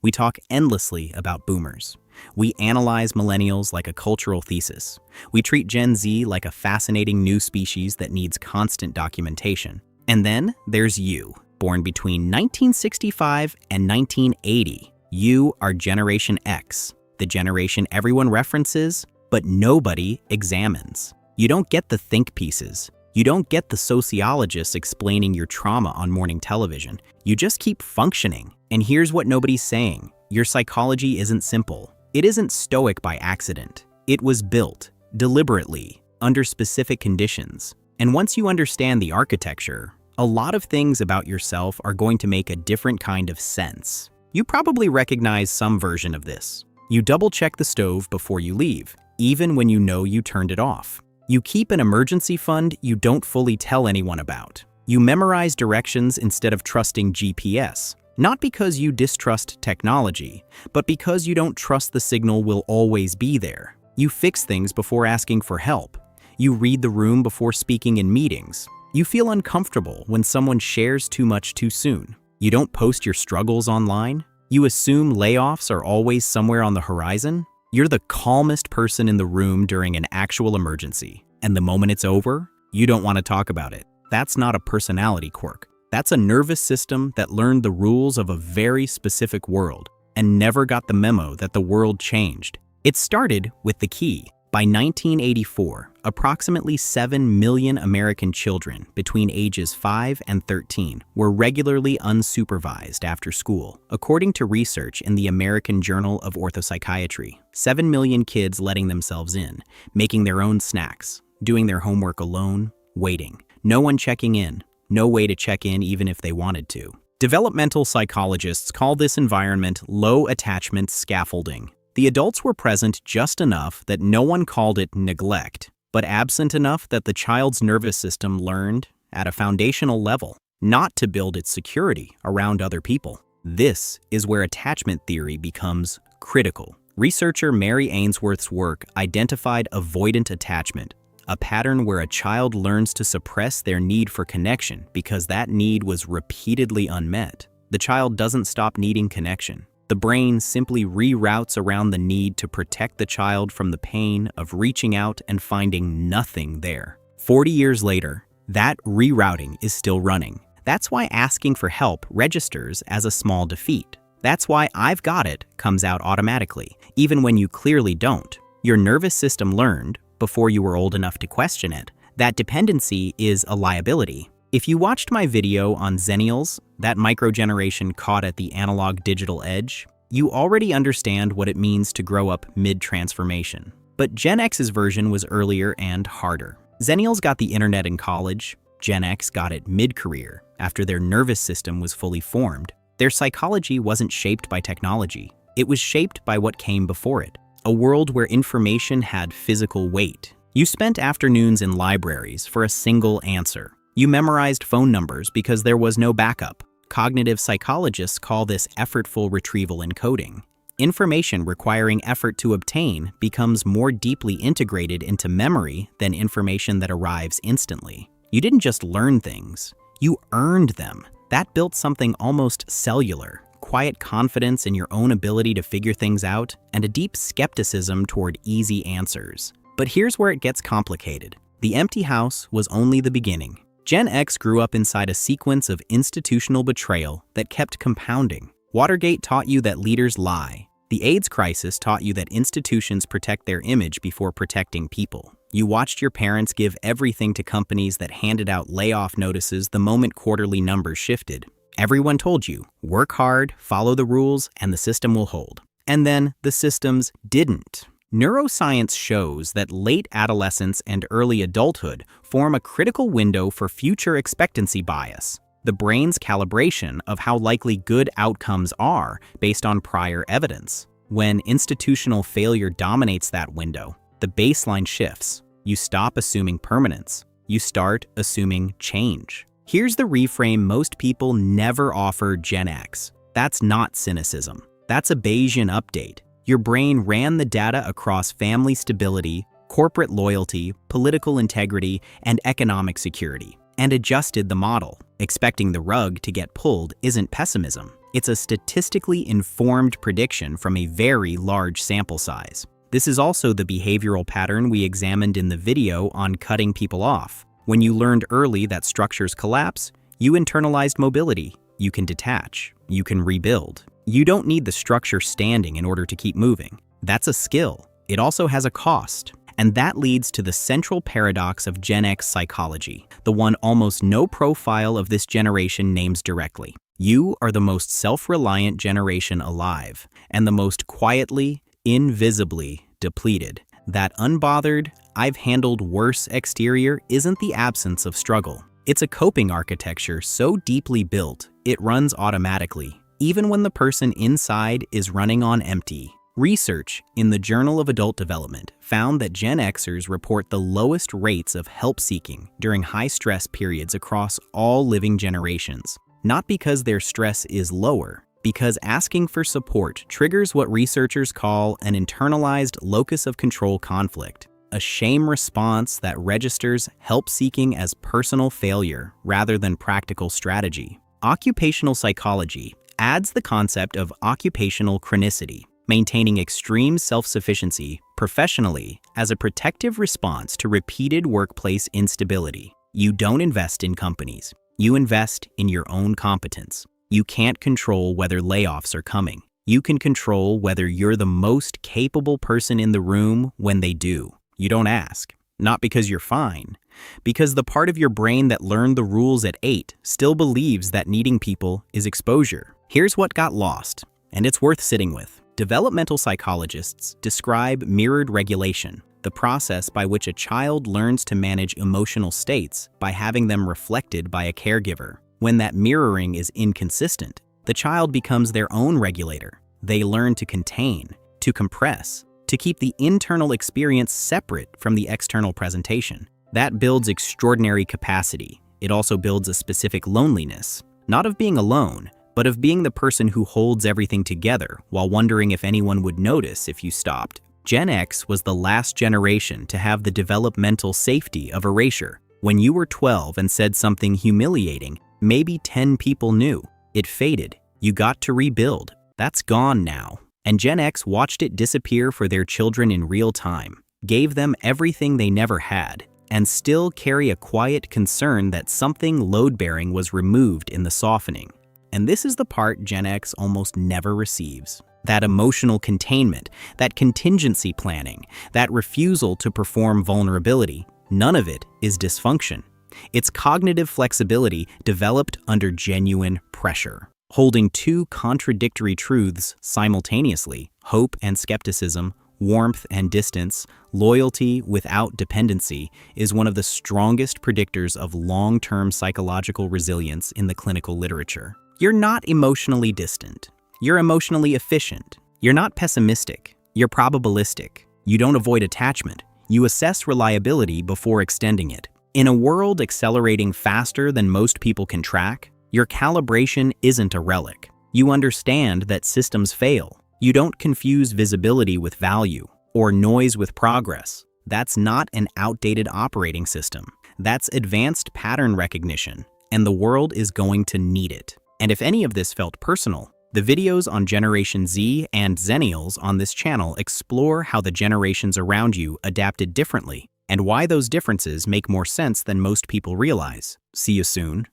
We talk endlessly about boomers. We analyze millennials like a cultural thesis. We treat Gen Z like a fascinating new species that needs constant documentation. And then there's you, born between 1965 and 1980. You are Generation X, the generation everyone references, but nobody examines. You don't get the think pieces. You don't get the sociologists explaining your trauma on morning television. You just keep functioning. And here's what nobody's saying. Your psychology isn't simple. It isn't stoic by accident. It was built, deliberately, under specific conditions. And once you understand the architecture, a lot of things about yourself are going to make a different kind of sense. You probably recognize some version of this. You double-check the stove before you leave, even when you know you turned it off. You keep an emergency fund you don't fully tell anyone about. You memorize directions instead of trusting GPS, not because you distrust technology, but because you don't trust the signal will always be there. You fix things before asking for help. You read the room before speaking in meetings. You feel uncomfortable when someone shares too much too soon. You don't post your struggles online. You assume layoffs are always somewhere on the horizon. You're the calmest person in the room during an actual emergency. And the moment it's over, you don't want to talk about it. That's not a personality quirk. That's a nervous system that learned the rules of a very specific world and never got the memo that the world changed. It started with the key. By 1984, approximately 7 million American children between ages 5 and 13 were regularly unsupervised after school, according to research in the American Journal of Orthopsychiatry. 7 million kids letting themselves in, making their own snacks, doing their homework alone, waiting. No one checking in, no way to check in even if they wanted to. Developmental psychologists call this environment low attachment scaffolding. The adults were present just enough that no one called it neglect, but absent enough that the child's nervous system learned, at a foundational level, not to build its security around other people. This is where attachment theory becomes critical. Researcher Mary Ainsworth's work identified avoidant attachment, a pattern where a child learns to suppress their need for connection because that need was repeatedly unmet. The child doesn't stop needing connection. The brain simply reroutes around the need to protect the child from the pain of reaching out and finding nothing there. 40 years later, that rerouting is still running. That's why asking for help registers as a small defeat. That's why "I've got it" comes out automatically, even when you clearly don't. Your nervous system learned, before you were old enough to question it, that dependency is a liability. If you watched my video on Zennials, that microgeneration caught at the analog-digital edge, you already understand what it means to grow up mid-transformation. But Gen X's version was earlier and harder. Zennials got the internet in college. Gen X got it mid-career, after their nervous system was fully formed. Their psychology wasn't shaped by technology. It was shaped by what came before it, a world where information had physical weight. You spent afternoons in libraries for a single answer. You memorized phone numbers because there was no backup. Cognitive psychologists call this effortful retrieval encoding. Information requiring effort to obtain becomes more deeply integrated into memory than information that arrives instantly. You didn't just learn things, you earned them. That built something almost cellular, quiet confidence in your own ability to figure things out, and a deep skepticism toward easy answers. But here's where it gets complicated. The empty house was only the beginning. Gen X grew up inside a sequence of institutional betrayal that kept compounding. Watergate taught you that leaders lie. The AIDS crisis taught you that institutions protect their image before protecting people. You watched your parents give everything to companies that handed out layoff notices the moment quarterly numbers shifted. Everyone told you, work hard, follow the rules, and the system will hold. And then the systems didn't. Neuroscience shows that late adolescence and early adulthood form a critical window for future expectancy bias, the brain's calibration of how likely good outcomes are based on prior evidence. When institutional failure dominates that window, the baseline shifts. You stop assuming permanence. You start assuming change. Here's the reframe most people never offer Gen X. That's not cynicism. That's a Bayesian update. Your brain ran the data across family stability, corporate loyalty, political integrity, and economic security, and adjusted the model. Expecting the rug to get pulled isn't pessimism. It's a statistically informed prediction from a very large sample size. This is also the behavioral pattern we examined in the video on cutting people off. When you learned early that structures collapse, you internalized mobility. You can detach. You can rebuild. You don't need the structure standing in order to keep moving. That's a skill. It also has a cost. And that leads to the central paradox of Gen X psychology, the one almost no profile of this generation names directly. You are the most self-reliant generation alive, and the most quietly, invisibly depleted. That unbothered, I've handled worse exterior isn't the absence of struggle. It's a coping architecture so deeply built, it runs automatically, even when the person inside is running on empty. Research in the Journal of Adult Development found that Gen Xers report the lowest rates of help-seeking during high-stress periods across all living generations. Not because their stress is lower, because asking for support triggers what researchers call an internalized locus of control conflict, a shame response that registers help-seeking as personal failure rather than practical strategy. Occupational psychology adds the concept of occupational chronicity, maintaining extreme self-sufficiency professionally as a protective response to repeated workplace instability. You don't invest in companies. You invest in your own competence. You can't control whether layoffs are coming. You can control whether you're the most capable person in the room when they do. You don't ask. Not because you're fine. Because the part of your brain that learned the rules at 8 still believes that needing people is exposure. Here's what got lost, and it's worth sitting with. Developmental psychologists describe mirrored regulation, the process by which a child learns to manage emotional states by having them reflected by a caregiver. When that mirroring is inconsistent, the child becomes their own regulator. They learn to contain, to compress, to keep the internal experience separate from the external presentation. That builds extraordinary capacity. It also builds a specific loneliness, not of being alone, but of being the person who holds everything together while wondering if anyone would notice if you stopped. Gen X was the last generation to have the developmental safety of erasure. When you were 12 and said something humiliating, maybe 10 people knew. It faded. You got to rebuild. That's gone now. And Gen X watched it disappear for their children in real time, gave them everything they never had, and still carry a quiet concern that something load-bearing was removed in the softening. And this is the part Gen X almost never receives. That emotional containment, that contingency planning, that refusal to perform vulnerability, none of it is dysfunction. It's cognitive flexibility developed under genuine pressure. Holding two contradictory truths simultaneously, hope and skepticism, warmth and distance, loyalty without dependency, is one of the strongest predictors of long-term psychological resilience in the clinical literature. You're not emotionally distant. You're emotionally efficient. You're not pessimistic. You're probabilistic. You don't avoid attachment. You assess reliability before extending it. In a world accelerating faster than most people can track, your calibration isn't a relic. You understand that systems fail. You don't confuse visibility with value or noise with progress. That's not an outdated operating system. That's advanced pattern recognition, and the world is going to need it. And if any of this felt personal, the videos on Generation Z and Zennials on this channel explore how the generations around you adapted differently and why those differences make more sense than most people realize. See you soon.